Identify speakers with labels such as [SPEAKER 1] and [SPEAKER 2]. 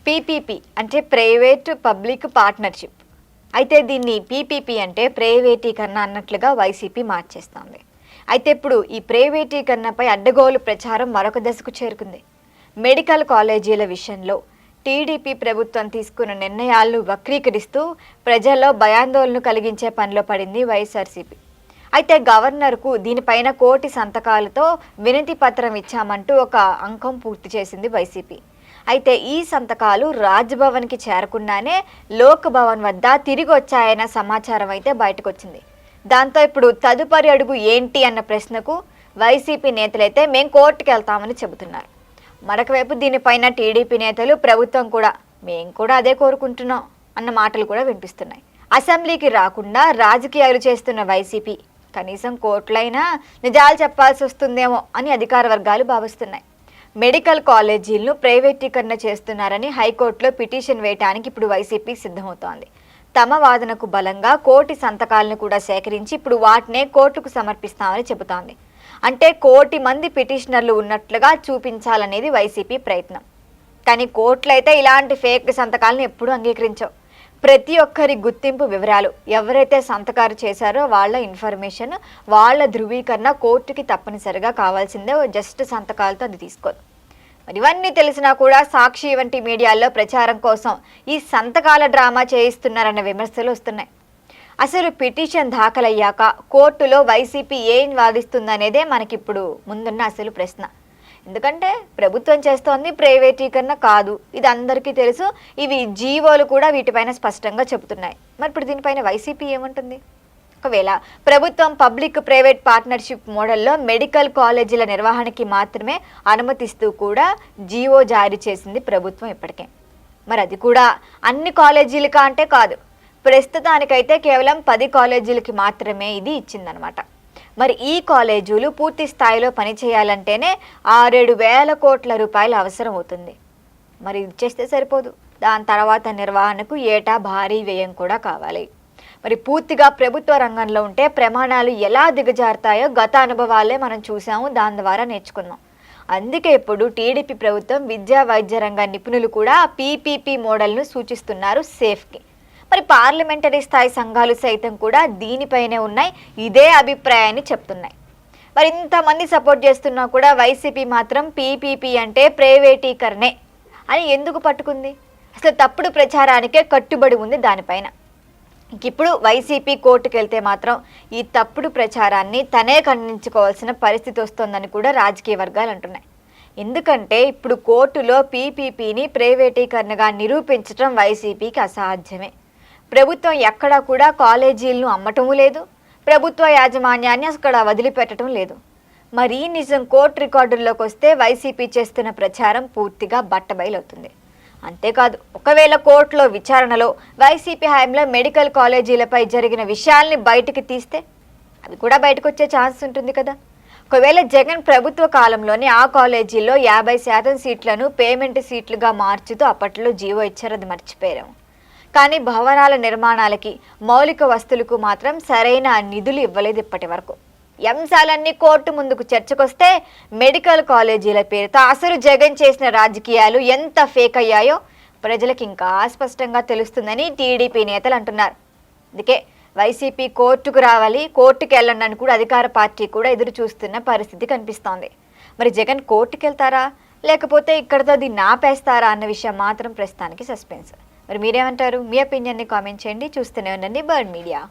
[SPEAKER 1] PPP అంటే private public partnership. అయితే దీన్ని పీపీపీ అంటే ప్రైవేటీకరణ అన్నట్లుగా వైసీపీ మార్చేస్తోంది. అయితే ఇప్పుడు ఈ ప్రైవేటీకరణపై అడ్డగోలు ప్రచారం మరొక దశకు చేరుకుంది. మెడికల్ కాలేజీల విషయంలో టీడీపీ ప్రభుత్వం తీసుకున్న నిర్ణయాలను వక్రీకరిస్తూ ప్రజల్లో భయాందోళన కలిగించే పనిలో పడింది వైఎస్ఆర్సీపీ. అయితే గవర్నర్కు దీనిపైన కోటి సంతకాలతో వినతి పత్రం ఇచ్చామంటూ ఒక అంకం పూర్తి చేసింది వైసీపీ. అయితే ఈ సంతకాలు రాజ్భవన్కి చేరకుండానే లోక్ భవన్ వద్ద తిరిగి వచ్చాయన్న సమాచారం అయితే బయటకు వచ్చింది. దాంతో ఇప్పుడు తదుపరి అడుగు ఏంటి అన్న ప్రశ్నకు వైసీపీ నేతలైతే మేం కోర్టుకు వెళ్తామని చెబుతున్నారు. మరొక వైపు దీనిపైన టీడీపీ నేతలు ప్రభుత్వం కూడా మేం కూడా అదే కోరుకుంటున్నాం అన్న మాటలు కూడా వినిపిస్తున్నాయి. అసెంబ్లీకి రాకుండా రాజకీయాలు చేస్తున్న వైసీపీ కనీసం కోర్టులైనా నిజాలు చెప్పాల్సి వస్తుందేమో అని అధికార వర్గాలు భావిస్తున్నాయి. మెడికల్ కాలేజీలను ప్రైవేటీకరణ చేస్తున్నారని హైకోర్టులో పిటిషన్ వేయడానికి ఇప్పుడు వైసీపీ సిద్ధమవుతోంది. తమ వాదనకు బలంగా కోటి సంతకాలను కూడా సేకరించి ఇప్పుడు వాటినే కోర్టుకు సమర్పిస్తామని చెబుతోంది. అంటే 1 కోటి మంది పిటిషనర్లు ఉన్నట్లుగా చూపించాలనేది వైసీపీ ప్రయత్నం. కానీ కోర్టులు అయితే ఇలాంటి ఫేక్ సంతకాలను ఎప్పుడూ అంగీకరించవు. ప్రతి ఒక్కరి గుర్తింపు వివరాలు, ఎవరైతే సంతకాలు చేశారో వాళ్ళ ఇన్ఫర్మేషన్, వాళ్ళ ధృవీకరణ కోర్టుకి తప్పనిసరిగా కావాల్సిందే. జస్ట్ సంతకాలతో అది తీసుకోదు. మరి ఇవన్నీ తెలిసినా కూడా సాక్షి వంటి మీడియాల్లో ప్రచారం కోసం ఈ సంతకాల డ్రామా చేయిస్తున్నారన్న విమర్శలు వస్తున్నాయి. అసలు పిటిషన్ దాఖలయ్యాక కోర్టులో వైసీపీ ఏం వాదిస్తుందనేదే మనకిప్పుడు ముందున్న అసలు ప్రశ్న. ఎందుకంటే ప్రభుత్వం చేస్తోంది ప్రైవేటీకరణ కాదు, ఇది అందరికీ తెలుసు. ఇవి జీవోలు కూడా వీటిపైన స్పష్టంగా చెబుతున్నాయి. మరి ఇప్పుడు దీనిపైన వైసీపీ ఏమంటుంది? ఒకవేళ ప్రభుత్వం పబ్లిక్ ప్రైవేట్ పార్ట్నర్షిప్ మోడల్లో మెడికల్ కాలేజీల నిర్వహణకి మాత్రమే అనుమతిస్తూ కూడా జీవో జారీ చేసింది ప్రభుత్వం ఇప్పటికే. మరి అది కూడా అన్ని కాలేజీలకా అంటే కాదు, ప్రస్తుతానికైతే కేవలం 10 కాలేజీలకి మాత్రమే ఇది ఇచ్చిందనమాట. మరి ఈ కాలేజీలు పూర్తి స్థాయిలో పనిచేయాలంటేనే 6-7 వేల కోట్ల రూపాయలు అవసరం అవుతుంది. మరి ఇది చేస్తే సరిపోదు, దాని తర్వాత నిర్వహణకు ఏటా భారీ వ్యయం కూడా కావాలి. మరి పూర్తిగా ప్రభుత్వ రంగంలో ఉంటే ప్రమాణాలు ఎలా దిగజారుతాయో గత అనుభవాలే మనం చూసాము, దాని ద్వారా నేర్చుకున్నాం. అందుకే ఇప్పుడు టీడీపీ ప్రభుత్వం విద్యా వైద్య రంగ నిపుణులు కూడా పీపీపీ మోడల్ను సూచిస్తున్నారు సేఫ్కి. మరి పార్లమెంటరీ స్థాయి సంఘాలు సైతం కూడా దీనిపైనే ఉన్నాయి, ఇదే అభిప్రాయాన్ని చెప్తున్నాయి. మరి ఇంతమంది సపోర్ట్ చేస్తున్నా కూడా వైసీపీ మాత్రం పీపీపీ అంటే ప్రైవేటీకరణే అని ఎందుకు పట్టుకుంది? అసలు తప్పుడు ప్రచారానికే కట్టుబడి ఉంది దానిపైన. ఇప్పుడు వైసీపీ కోర్టుకు వెళ్తే మాత్రం ఈ తప్పుడు ప్రచారాన్ని తనే ఖండించుకోవాల్సిన పరిస్థితి వస్తోందని కూడా రాజకీయ వర్గాలు అంటున్నాయి. ఎందుకంటే ఇప్పుడు కోర్టులో పీపీపీని ప్రైవేటీకరణగా నిరూపించడం వైసీపీకి అసాధ్యమే. ప్రభుత్వం ఎక్కడా కూడా కాలేజీలను అమ్మటమూ లేదు, ప్రభుత్వ యాజమాన్యాన్ని అక్కడ వదిలిపెట్టడం లేదు. మరి నిజం కోర్టు రికార్డుల్లోకి వస్తే వైసీపీ చేస్తున్న ప్రచారం పూర్తిగా బట్టబయలవుతుంది. అంతేకాదు, ఒకవేళ కోర్టులో విచారణలో వైసీపీ హయాంలో మెడికల్ కాలేజీలపై జరిగిన విషయాల్ని బయటికి తీస్తే అవి కూడా బయటకు వచ్చే ఛాన్స్ ఉంటుంది కదా. ఒకవేళ జగన్ ప్రభుత్వ కాలంలోనే ఆ కాలేజీల్లో 50% సీట్లను పేమెంట్ సీట్లుగా మార్చుతూ అప్పట్లో జీవో ఇచ్చారు, అది మర్చిపోయాము. కానీ భవనాల నిర్మాణాలకి, మౌలిక వస్తువులకు మాత్రం సరైన నిధులు ఇవ్వలేదు ఇప్పటి వరకు. అంశాలన్నీ కోర్టు ముందుకు చర్చకొస్తే మెడికల్ కాలేజీల పేరుతో అసలు జగన్ చేసిన రాజకీయాలు ఎంత ఫేక్ అయ్యాయో ప్రజలకు ఇంకా స్పష్టంగా తెలుస్తుందని టీడీపీ నేతలు అంటున్నారు. అందుకే వైసీపీ కోర్టుకు రావాలి, కోర్టుకు వెళ్ళండి అని కూడా అధికార పార్టీ కూడా ఎదురు చూస్తున్న పరిస్థితి కనిపిస్తోంది. మరి జగన్ కోర్టుకు వెళ్తారా, లేకపోతే ఇక్కడతో దీన్ని ఆపేస్తారా అన్న విషయం మాత్రం ప్రస్తుతానికి సస్పెన్స్. మరి మీరేమంటారు? మీ ఒపీనియన్ని కామెంట్ చేయండి. చూస్తూనే ఉండండి బర్డ్ మీడియా.